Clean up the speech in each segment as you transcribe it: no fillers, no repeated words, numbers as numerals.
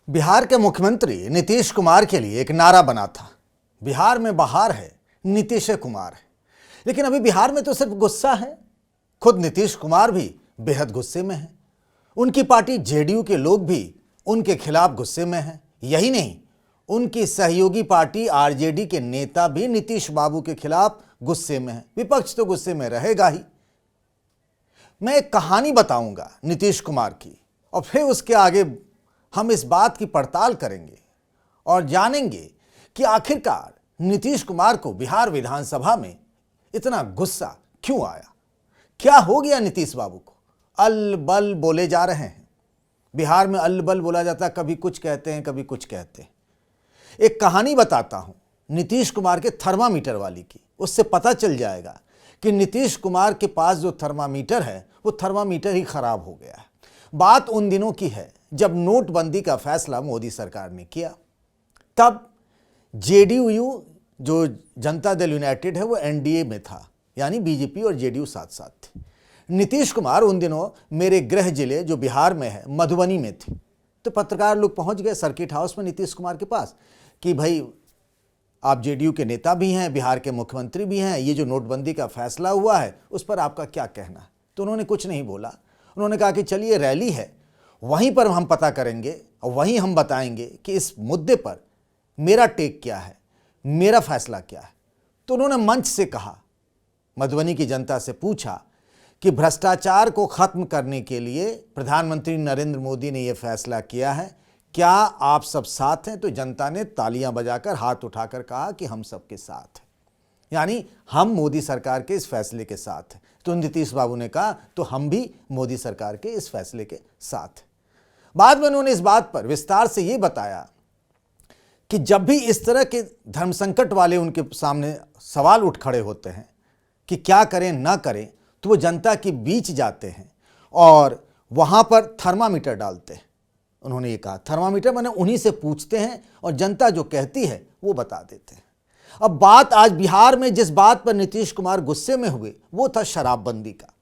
बिहार के मुख्यमंत्री नीतीश कुमार के लिए एक नारा बना था, बिहार में बहार है, नीतीश कुमार है। लेकिन अभी बिहार में तो सिर्फ गुस्सा है। खुद नीतीश कुमार भी बेहद गुस्से में हैं। उनकी पार्टी जेडीयू के लोग भी उनके खिलाफ गुस्से में हैं। यही नहीं, उनकी सहयोगी पार्टी आरजेडी के नेता भी नीतीश बाबू के खिलाफ गुस्से में हैं। विपक्ष तो गुस्से में रहेगा ही। मैं एक कहानी बताऊंगा नीतीश कुमार की, और फिर उसके आगे हम इस बात की पड़ताल करेंगे और जानेंगे कि आखिरकार नीतीश कुमार को बिहार विधानसभा में इतना गुस्सा क्यों आया। क्या हो गया नीतीश बाबू को? अल बल बोले जा रहे हैं। बिहार में अल बल बोला जाता है, कभी कुछ कहते हैं, कभी कुछ कहते हैं। एक कहानी बताता हूं नीतीश कुमार के थर्मामीटर वाली की। उससे पता चल जाएगा कि नीतीश कुमार के पास जो थर्मामीटर है वो थर्मामीटर ही खराब हो गया है। बात उन दिनों की है जब नोटबंदी का फैसला मोदी सरकार ने किया। तब जेडीयू जो जनता दल यूनाइटेड है वो एनडीए में था, यानी बीजेपी और जेडीयू साथ साथ थे। नीतीश कुमार उन दिनों मेरे गृह जिले जो बिहार में है मधुबनी में थे। तो पत्रकार लोग पहुंच गए सर्किट हाउस में नीतीश कुमार के पास कि भाई आप जेडीयू के नेता भी हैं, बिहार के मुख्यमंत्री भी हैं, ये जो नोटबंदी का फैसला हुआ है उस पर आपका क्या कहना है? तो उन्होंने कुछ नहीं बोला। उन्होंने कहा कि चलिए रैली है, वहीं पर हम पता करेंगे और वहीं हम बताएंगे कि इस मुद्दे पर मेरा टेक क्या है, मेरा फैसला क्या है। तो उन्होंने मंच से कहा, मधुबनी की जनता से पूछा कि भ्रष्टाचार को खत्म करने के लिए प्रधानमंत्री नरेंद्र मोदी ने यह फैसला किया है, क्या आप सब साथ हैं? तो जनता ने तालियां बजाकर हाथ उठाकर कहा कि हम सबके साथ हैं, यानी हम मोदी सरकार के इस फैसले के साथ हैं। तो नीतीश बाबू ने कहा तो हम भी मोदी सरकार के इस फैसले के साथ हैं। बाद में उन्होंने इस बात पर विस्तार से ये बताया कि जब भी इस तरह के धर्म संकट वाले उनके सामने सवाल उठ खड़े होते हैं कि क्या करें ना करें, तो वो जनता के बीच जाते हैं और वहाँ पर थर्मामीटर डालते हैं। उन्होंने ये कहा थर्मामीटर माने उन्हीं से पूछते हैं और जनता जो कहती है वो बता देते हैं। अब बात आज बिहार में जिस बात पर नीतीश कुमार गुस्से में हुए वो था शराबबंदी का।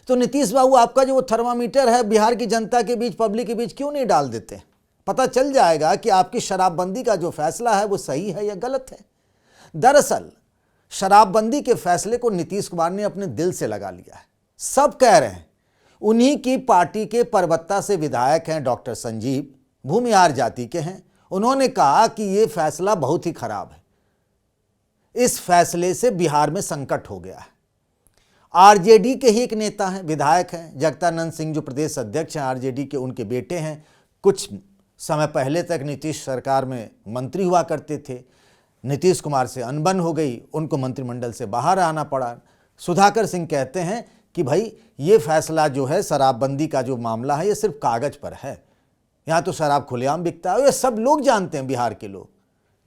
तो नीतीश बाबू आपका जो वो थर्मामीटर है बिहार की जनता के बीच, पब्लिक के बीच क्यों नहीं डाल देते? पता चल जाएगा कि आपकी शराबबंदी का जो फैसला है वो सही है या गलत है। दरअसल शराबबंदी के फैसले को नीतीश कुमार ने अपने दिल से लगा लिया है। सब कह रहे हैं, उन्हीं की पार्टी के परबत्ता से विधायक हैं डॉक्टर संजीव, भूमिहार जाति के हैं। उन्होंने कहा कि ये फैसला बहुत ही खराब है, इस फैसले से बिहार में संकट हो गया है। आरजेडी के ही एक नेता हैं, विधायक हैं जगदानंद सिंह, जो प्रदेश अध्यक्ष हैं आरजेडी के, उनके बेटे हैं। कुछ समय पहले तक नीतीश सरकार में मंत्री हुआ करते थे। नीतीश कुमार से अनबन हो गई, उनको मंत्रिमंडल से बाहर आना पड़ा। सुधाकर सिंह कहते हैं कि भाई ये फैसला जो है शराबबंदी का जो मामला है ये सिर्फ कागज पर है, यहाँ तो शराब खुलेआम बिकता है। ये सब लोग जानते हैं, बिहार के लोग,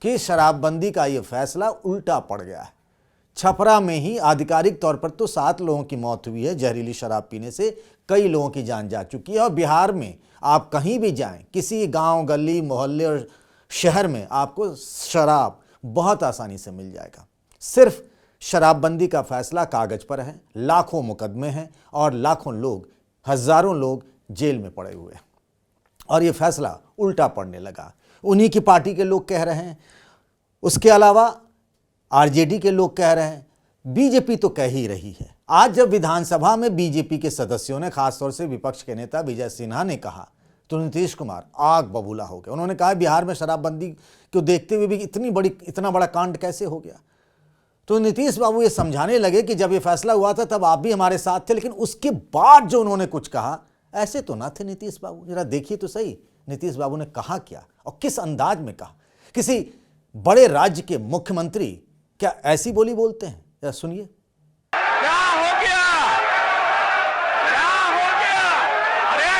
कि शराबबंदी का ये फैसला उल्टा पड़ गया है। छपरा में ही आधिकारिक तौर पर तो 7 लोगों की मौत हुई है जहरीली शराब पीने से, कई लोगों की जान जा चुकी है। और बिहार में आप कहीं भी जाएं, किसी गांव, गली, मोहल्ले और शहर में आपको शराब बहुत आसानी से मिल जाएगा। सिर्फ शराबबंदी का फैसला कागज पर है, लाखों मुकदमे हैं और लाखों लोग, हजारों लोग जेल में पड़े हुए हैं। और ये फैसला उल्टा पड़ने लगा, उन्हीं की पार्टी के लोग कह रहे हैं। उसके अलावा आरजेडी के लोग कह रहे हैं, बीजेपी तो कह ही रही है। आज जब विधानसभा में बीजेपी के सदस्यों ने, खासतौर से विपक्ष के नेता विजय सिन्हा ने कहा, तो नीतीश कुमार आग बबूला हो गए। उन्होंने कहा बिहार में शराबबंदी को देखते हुए भी इतना बड़ा कांड कैसे हो गया। तो नीतीश बाबू ये समझाने लगे कि जब ये फैसला हुआ था तब आप भी हमारे साथ थे, लेकिन उसके बाद जो उन्होंने कुछ कहा ऐसे तो ना थे नीतीश बाबू। जरा देखिए तो सही नीतीश बाबू ने कहा क्या और किस अंदाज में कहा। किसी बड़े राज्य के मुख्यमंत्री क्या ऐसी बोली बोलते हैं? जरा सुनिए। क्या हो गया? क्या हो गया? अरे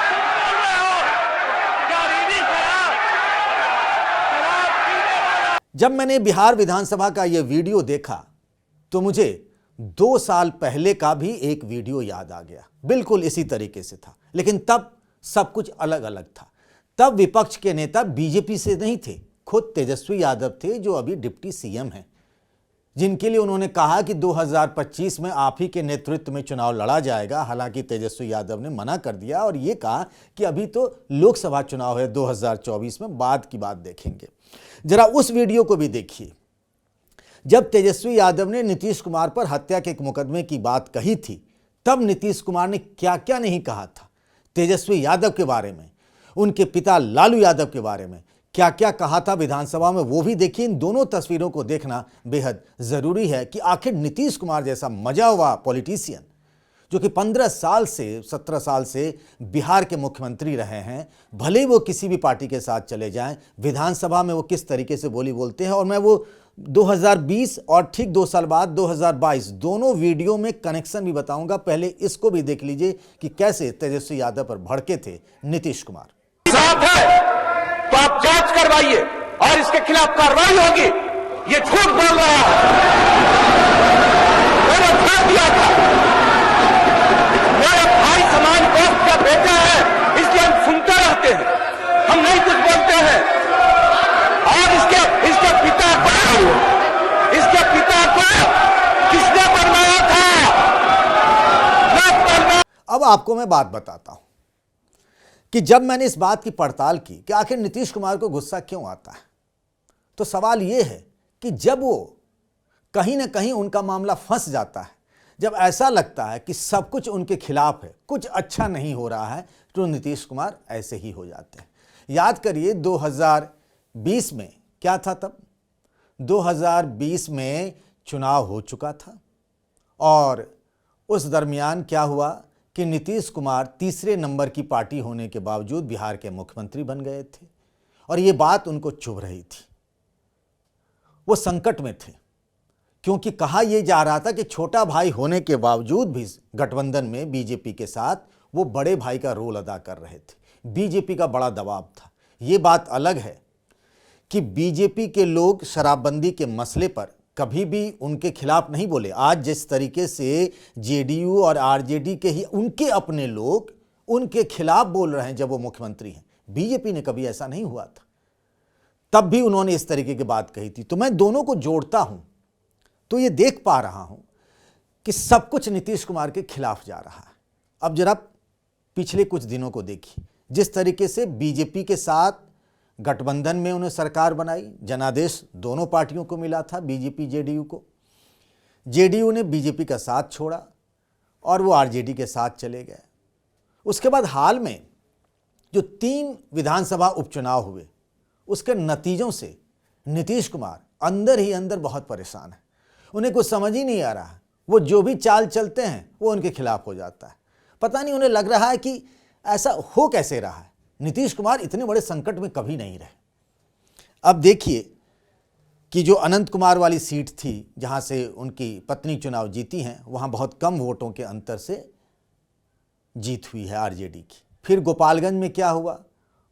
तुम बोल रहे हो क्या? रीडी शराब पीने वाला। जब मैंने बिहार विधानसभा का यह वीडियो देखा तो मुझे 2 साल पहले का भी एक वीडियो याद आ गया। बिल्कुल इसी तरीके से था, लेकिन तब सब कुछ अलग अलग था। तब विपक्ष के नेता बीजेपी से नहीं थे, खुद तेजस्वी यादव थे, जो अभी डिप्टी सीएम हैं, जिनके लिए उन्होंने कहा कि 2025 में आप ही के नेतृत्व में चुनाव लड़ा जाएगा। हालांकि तेजस्वी यादव ने मना कर दिया और ये कहा कि अभी तो लोकसभा चुनाव है 2024 में, बाद की बात देखेंगे। जरा उस वीडियो को भी देखिए जब तेजस्वी यादव ने नीतीश कुमार पर हत्या के एक मुकदमे की बात कही थी, तब नीतीश कुमार ने क्या क्या नहीं कहा था तेजस्वी यादव के बारे में, उनके पिता लालू यादव के बारे में क्या क्या कहा था विधानसभा में, वो भी देखिए। इन दोनों तस्वीरों को देखना बेहद जरूरी है कि आखिर नीतीश कुमार जैसा मजा हुआ पॉलिटिशियन, जो कि 15 साल से 17 साल से बिहार के मुख्यमंत्री रहे हैं, भले ही वो किसी भी पार्टी के साथ चले जाएं, विधानसभा में वो किस तरीके से बोली बोलते हैं। और मैं वो 2020 और ठीक 2 साल बाद 2022 दोनों वीडियो में कनेक्शन भी बताऊंगा। पहले इसको भी देख लीजिए कि कैसे तेजस्वी यादव पर भड़के थे नीतीश कुमार। साथ है तो आप जांच करवाइए और इसके खिलाफ कार्रवाई होगी। ये झूठ बोल रहा है, मैंने धर दिया था, मेरा भाई समान दोस्त का बेटा है, इसलिए हम सुनते रहते हैं, हम नहीं कुछ बोलते हैं। और इसके पिता को किसने बनवाया था? अब आपको मैं बात बताता हूं कि जब मैंने इस बात की पड़ताल की कि आखिर नीतीश कुमार को गुस्सा क्यों आता है, तो सवाल यह है कि जब वो कहीं ना कहीं उनका मामला फंस जाता है, जब ऐसा लगता है कि सब कुछ उनके खिलाफ है, कुछ अच्छा नहीं हो रहा है, तो नीतीश कुमार ऐसे ही हो जाते हैं। याद करिए 2020 में क्या था, तब 2020 में चुनाव हो चुका था और उस दरमियान क्या हुआ कि नीतीश कुमार तीसरे नंबर की पार्टी होने के बावजूद बिहार के मुख्यमंत्री बन गए थे और ये बात उनको चुभ रही थी। वो संकट में थे क्योंकि कहा यह जा रहा था कि छोटा भाई होने के बावजूद भी गठबंधन में बीजेपी के साथ वो बड़े भाई का रोल अदा कर रहे थे। बीजेपी का बड़ा दबाव था। ये बात अलग है कि बीजेपी के लोग शराबबंदी के मसले पर कभी भी उनके खिलाफ नहीं बोले। आज जिस तरीके से जेडीयू और आरजेडी के ही उनके अपने लोग उनके खिलाफ बोल रहे हैं जब वो मुख्यमंत्री हैं, बीजेपी ने कभी ऐसा नहीं हुआ था। तब भी उन्होंने इस तरीके की बात कही थी। तो मैं दोनों को जोड़ता हूं तो ये देख पा रहा हूं कि सब कुछ नीतीश कुमार के खिलाफ जा रहा है। अब जरा पिछले कुछ दिनों को देखिए, जिस तरीके से बीजेपी के साथ गठबंधन में उन्हें सरकार बनाई, जनादेश दोनों पार्टियों को मिला था, बीजेपी जेडीयू को। जेडीयू ने बीजेपी का साथ छोड़ा और वो आरजेडी के साथ चले गए। उसके बाद हाल में जो 3 विधानसभा उपचुनाव हुए, उसके नतीजों से नीतीश कुमार अंदर ही अंदर बहुत परेशान है। उन्हें कुछ समझ ही नहीं आ रहा है। वो जो भी चाल चलते हैं वो उनके खिलाफ हो जाता है। पता नहीं उन्हें लग रहा है कि ऐसा हो कैसे रहा है। नीतीश कुमार इतने बड़े संकट में कभी नहीं रहे। अब देखिए कि जो अनंत कुमार वाली सीट थी जहां से उनकी पत्नी चुनाव जीती हैं, वहां बहुत कम वोटों के अंतर से जीत हुई है आरजेडी की। फिर गोपालगंज में क्या हुआ,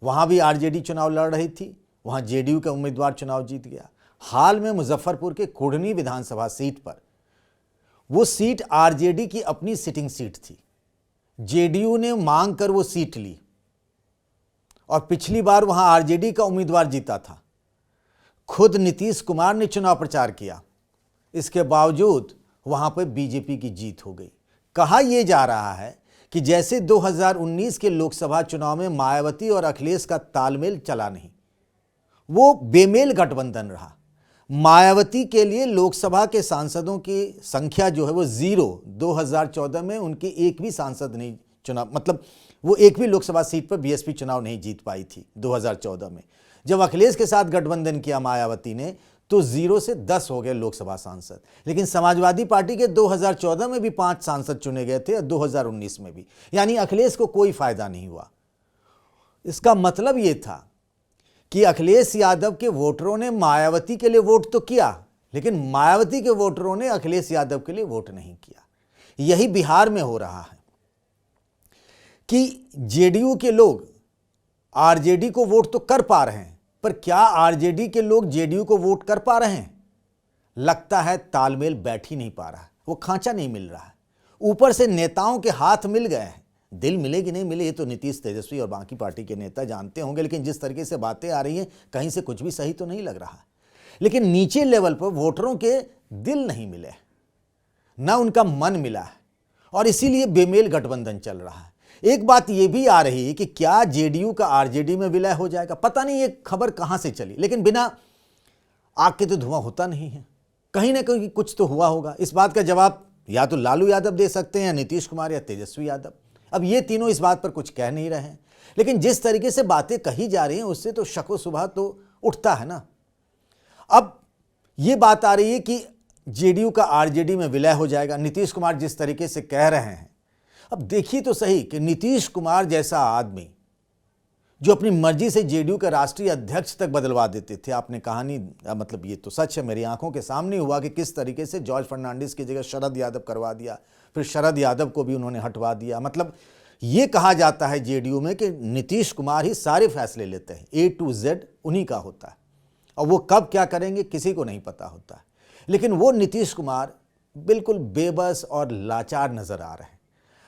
वहां भी आरजेडी चुनाव लड़ रही थी, वहां जेडीयू का उम्मीदवार चुनाव जीत गया। हाल में मुजफ्फरपुर के कुढ़नी विधानसभा सीट पर, वो सीट आरजेडी की अपनी सिटिंग सीट थी, जेडीयू ने मांग कर वो सीट ली और पिछली बार वहां आरजेडी का उम्मीदवार जीता था। खुद नीतीश कुमार ने चुनाव प्रचार किया, इसके बावजूद वहां पर बीजेपी की जीत हो गई। कहा यह जा रहा है कि जैसे 2019 के लोकसभा चुनाव में मायावती और अखिलेश का तालमेल चला नहीं, वो बेमेल गठबंधन रहा। मायावती के लिए लोकसभा के सांसदों की संख्या जो है वो 0, 2014 में उनके एक भी सांसद नहीं चुनाव, मतलब वो एक भी लोकसभा सीट पर बीएसपी चुनाव नहीं जीत पाई थी 2014 में। जब अखिलेश के साथ गठबंधन किया मायावती ने तो 0 से 10 हो गए लोकसभा सांसद। लेकिन समाजवादी पार्टी के 2014 में भी 5 सांसद चुने गए थे और 2019 में भी, यानी अखिलेश को कोई फायदा नहीं हुआ। इसका मतलब ये था कि अखिलेश यादव के वोटरों ने मायावती के लिए वोट तो किया, लेकिन मायावती के वोटरों ने अखिलेश यादव के लिए वोट नहीं किया। यही बिहार में हो रहा है कि जेडीयू के लोग आरजेडी को वोट तो कर पा रहे हैं, पर क्या आरजेडी के लोग जेडीयू को वोट कर पा रहे हैं? लगता है तालमेल बैठ ही नहीं पा रहा है, वो खांचा नहीं मिल रहा है। ऊपर से नेताओं के हाथ मिल गए हैं। दिल मिले कि नहीं मिले ये तो नीतीश, तेजस्वी और बाकी पार्टी के नेता जानते होंगे, लेकिन जिस तरीके से बातें आ रही हैं कहीं से कुछ भी सही तो नहीं लग रहा है। लेकिन नीचे लेवल पर वोटरों के दिल नहीं मिले, ना उनका मन मिला है और इसीलिए बेमेल गठबंधन चल रहा है। एक बात यह भी आ रही है कि क्या जेडीयू का आरजेडी में विलय हो जाएगा, पता नहीं ये खबर कहां से चली, लेकिन बिना आग के तो धुआं होता नहीं है, कहीं ना कहीं कुछ तो हुआ होगा। इस बात का जवाब या तो लालू यादव दे सकते हैं, या नीतीश कुमार, या तेजस्वी यादव। अब ये तीनों इस बात पर कुछ कह नहीं रहे हैं, लेकिन जिस तरीके से बातें कही जा रही हैं उससे तो शक शुबा तो उठता है ना। अब ये बात आ रही है कि जेडीयू का आरजेडी में विलय हो जाएगा, नीतीश कुमार जिस तरीके से कह रहे हैं। अब देखिए तो सही कि नीतीश कुमार जैसा आदमी जो अपनी मर्जी से जेडीयू का राष्ट्रीय अध्यक्ष तक बदलवा देते थे, आपने कहानी, मतलब ये तो सच है, मेरी आंखों के सामने हुआ कि किस तरीके से जॉर्ज फर्नांडिस की जगह शरद यादव करवा दिया, फिर शरद यादव को भी उन्होंने हटवा दिया। मतलब ये कहा जाता है जेडीयू में कि नीतीश कुमार ही सारे फैसले लेते हैं, ए टू जेड उन्हीं का होता है, और वो कब क्या करेंगे किसी को नहीं पता होता है। लेकिन वो नीतीश कुमार बिल्कुल बेबस और लाचार नजर आ रहे हैं।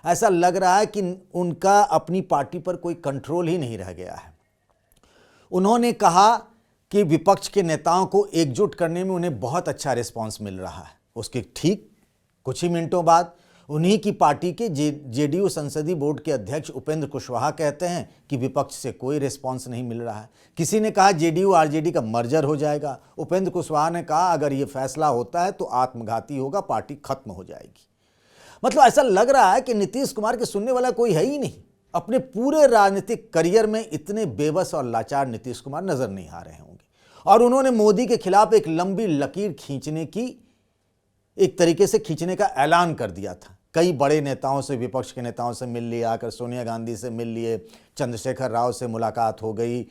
ऐसा लग रहा है कि उनका अपनी पार्टी पर कोई कंट्रोल ही नहीं रह गया है। उन्होंने कहा कि विपक्ष के नेताओं को एकजुट करने में उन्हें बहुत अच्छा रिस्पांस मिल रहा है। उसके ठीक कुछ ही मिनटों बाद उन्हीं की पार्टी के जेडीयू संसदीय बोर्ड के अध्यक्ष उपेंद्र कुशवाहा कहते हैं कि विपक्ष से कोई रिस्पांस नहीं मिल रहा है। किसी ने कहा जेडीयू आरजेडी का मर्जर हो जाएगा। उपेंद्र कुशवाहा ने कहा अगर ये फैसला होता है तो आत्मघाती होगा, पार्टी खत्म हो जाएगी। मतलब ऐसा लग रहा है कि नीतीश कुमार के सुनने वाला कोई है ही नहीं। अपने पूरे राजनीतिक करियर में इतने बेबस और लाचार नीतीश कुमार नजर नहीं आ रहे होंगे। और उन्होंने मोदी के खिलाफ एक लंबी लकीर खींचने की, एक तरीके से खींचने का ऐलान कर दिया था। कई बड़े नेताओं से, विपक्ष के नेताओं से मिल लिए, आकर सोनिया गांधी से मिल लिए, चंद्रशेखर राव से मुलाकात हो गई,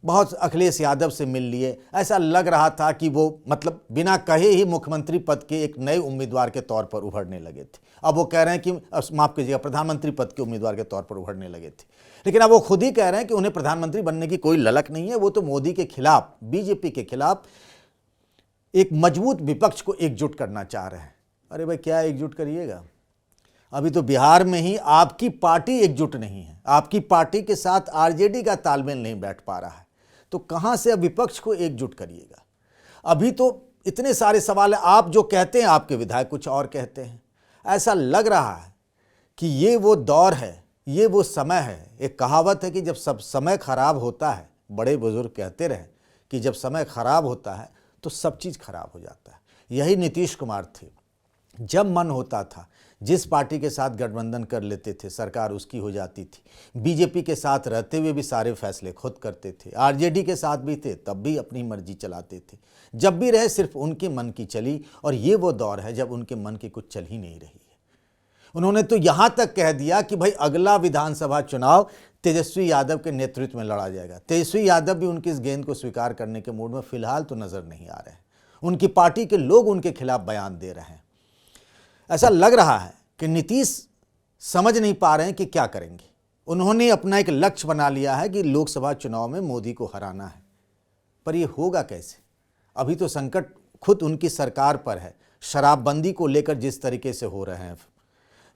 बहुत अखिलेश यादव से मिल लिए। ऐसा लग रहा था कि वो मतलब बिना कहे ही मुख्यमंत्री पद के एक नए उम्मीदवार के तौर पर उभरने लगे थे। अब वो कह रहे हैं कि माफ कीजिएगा, प्रधानमंत्री पद के उम्मीदवार के तौर पर उभरने लगे थे। लेकिन अब वो खुद ही कह रहे हैं कि उन्हें प्रधानमंत्री बनने की कोई ललक नहीं है। वो तो मोदी के खिलाफ, बीजेपी के खिलाफ एक मजबूत विपक्ष को एकजुट करना चाह रहे हैं। अरे भाई, क्या एकजुट करिएगा? अभी तो बिहार में ही आपकी पार्टी एकजुट नहीं है, आपकी पार्टी के साथ आरजेडी का तालमेल नहीं बैठ पा रहा है, तो कहां से अब विपक्ष को एकजुट करिएगा? अभी तो इतने सारे सवाल हैं। आप जो कहते हैं, आपके विधायक कुछ और कहते हैं। ऐसा लग रहा है कि ये वो दौर है, ये वो समय है। एक कहावत है कि जब सब समय खराब होता है, बड़े बुजुर्ग कहते रहे कि जब समय खराब होता है तो सब चीज़ खराब हो जाता है। यही नीतीश कुमार थे। जब मन होता था जिस पार्टी के साथ गठबंधन कर लेते थे, सरकार उसकी हो जाती थी। बीजेपी के साथ रहते हुए भी सारे फैसले खुद करते थे, आरजेडी के साथ भी थे तब भी अपनी मर्जी चलाते थे। जब भी रहे सिर्फ उनके मन की चली, और ये वो दौर है जब उनके मन की कुछ चल ही नहीं रही है। उन्होंने तो यहां तक कह दिया कि भाई अगला विधानसभा चुनाव तेजस्वी यादव के नेतृत्व में लड़ा जाएगा। तेजस्वी यादव भी उनकी इस गेंद को स्वीकार करने के मूड में फिलहाल तो नजर नहीं आ रहे हैं। उनकी पार्टी के लोग उनके खिलाफ बयान दे रहे हैं। ऐसा लग रहा है कि नीतीश समझ नहीं पा रहे हैं कि क्या करेंगे। उन्होंने अपना एक लक्ष्य बना लिया है कि लोकसभा चुनाव में मोदी को हराना है, पर यह होगा कैसे? अभी तो संकट खुद उनकी सरकार पर है। शराबबंदी को लेकर जिस तरीके से हो रहे हैं,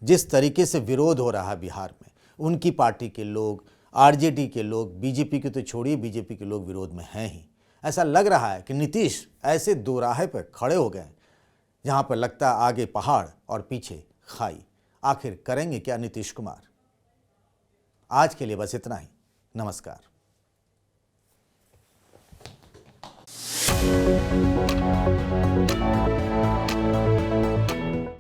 जिस तरीके से विरोध हो रहा है बिहार में, उनकी पार्टी के लोग, आरजेडी के लोग, बीजेपी के तो छोड़िए, बीजेपी के लोग विरोध में हैं ही। ऐसा लग रहा है कि नीतीश ऐसे दोराहे पर खड़े हो गए जहां पर लगता है आगे पहाड़ और पीछे खाई। आखिर करेंगे क्या नीतीश कुमार? आज के लिए बस इतना ही। नमस्कार।